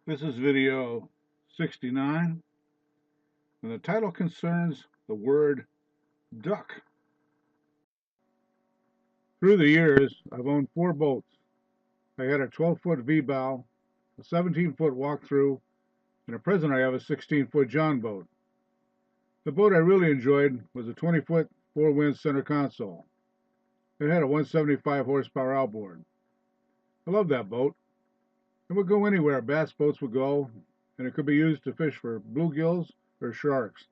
This is video 69, and the title concerns the word duck. Through the years, I've owned 4 boats. I had a 12-foot V-bow, a 17-foot walk-through, and at present I have a 16-foot John boat. The boat I really enjoyed was a 20-foot 4-wind center console. It had a 175 horsepower outboard. I loved that boat. It would go anywhere bass boats would go, and it could be used to fish for bluegills or sharks.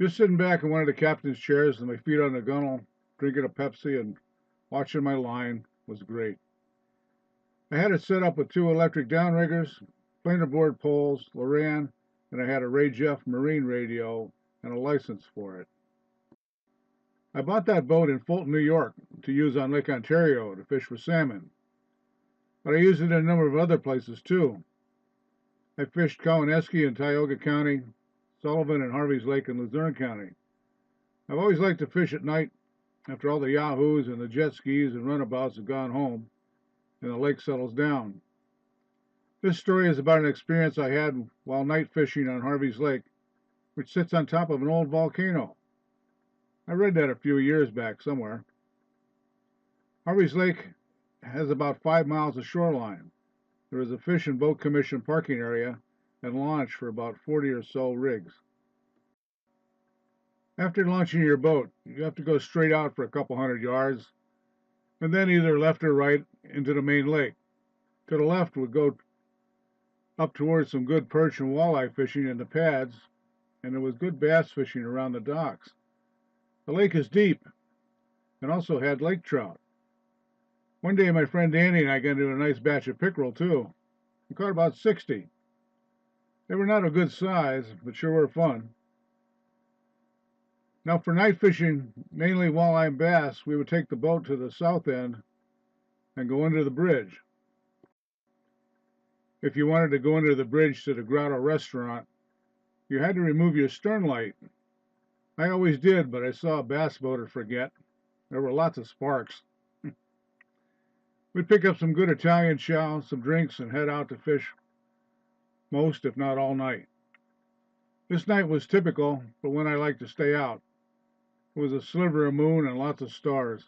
Just sitting back in one of the captain's chairs with my feet on the gunnel, drinking a Pepsi and watching my line was great. I had it set up with 2 electric downriggers, planer board poles, Loran, and I had a Ray Jeff marine radio and a license for it. I bought that boat in Fulton, New York to use on Lake Ontario to fish for salmon, but I used it in a number of other places too. I fished Cowanesque in Tioga County, Sullivan and Harvey's Lake in Luzerne County. I've always liked to fish at night after all the yahoos and the jet skis and runabouts have gone home and the lake settles down. This story is about an experience I had while night fishing on Harvey's Lake, which sits on top of an old volcano. I read that a few years back somewhere. Harvey's Lake has about 5 miles of shoreline. There is a Fish and Boat Commission parking area and launch for about 40 or so rigs. After launching your boat, you have to go straight out for a couple hundred yards, and then either left or right into the main lake. To the left would go up towards some good perch and walleye fishing in the pads, and there was good bass fishing around the docks. The lake is deep, and also had lake trout. One day my friend Danny and I got into a nice batch of pickerel too. We caught about 60. They were not a good size, but sure were fun. Now for night fishing, mainly walleye and bass, we would take the boat to the south end and go under the bridge. If you wanted to go under the bridge to the Grotto restaurant, you had to remove your stern light. I always did, but I saw a bass boater forget. There were lots of sparks. We'd pick up some good Italian chow, some drinks, and head out to fish most, if not all night. This night was typical for when I like to stay out. It was a sliver of moon and lots of stars.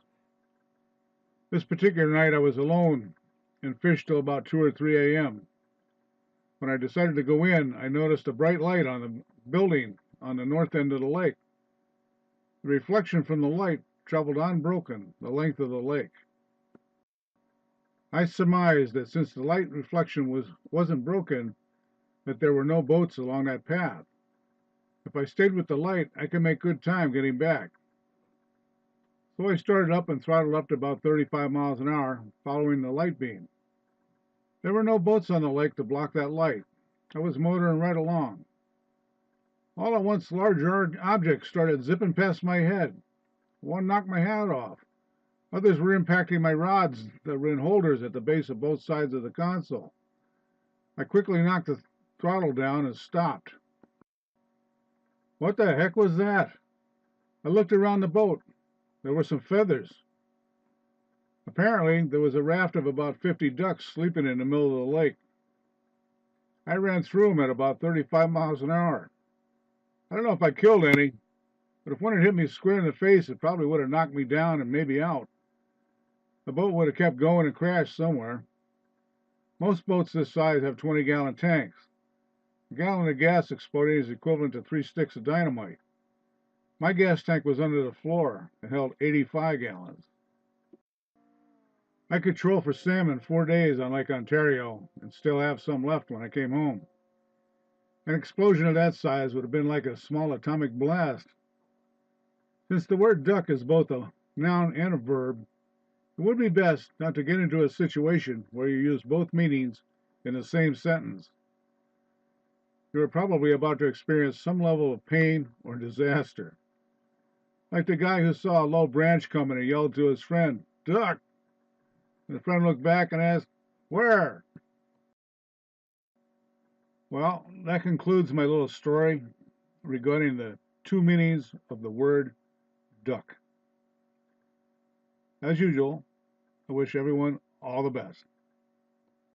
This particular night I was alone and fished till about 2 or 3 a.m. When I decided to go in, I noticed a bright light on the building on the north end of the lake. The reflection from the light traveled unbroken the length of the lake. I surmised that since the light reflection wasn't broken, that there were no boats along that path. If I stayed with the light, I could make good time getting back. So I started up and throttled up to about 35 miles an hour, following the light beam. There were no boats on the lake to block that light. I was motoring right along. All at once, large objects started zipping past my head. One knocked my hat off. Others were impacting my rods that were in holders at the base of both sides of the console. I quickly knocked the throttle down and stopped. What the heck was that? I looked around the boat. There were some feathers. Apparently, there was a raft of about 50 ducks sleeping in the middle of the lake. I ran through them at about 35 miles an hour. I don't know if I killed any, but if one had hit me square in the face, it probably would have knocked me down and maybe out. The boat would have kept going and crashed somewhere. Most boats this size have 20-gallon tanks. A gallon of gas exploding is equivalent to 3 sticks of dynamite. My gas tank was under the floor and held 85 gallons. I could troll for salmon 4 days on Lake Ontario and still have some left when I came home. An explosion of that size would have been like a small atomic blast. Since the word duck is both a noun and a verb, it would be best not to get into a situation where you use both meanings in the same sentence. You are probably about to experience some level of pain or disaster. Like the guy who saw a low branch coming and yelled to his friend, "Duck!" And the friend looked back and asked, "Where?" Well, that concludes my little story regarding the 2 meanings of the word duck. As usual, I wish everyone all the best.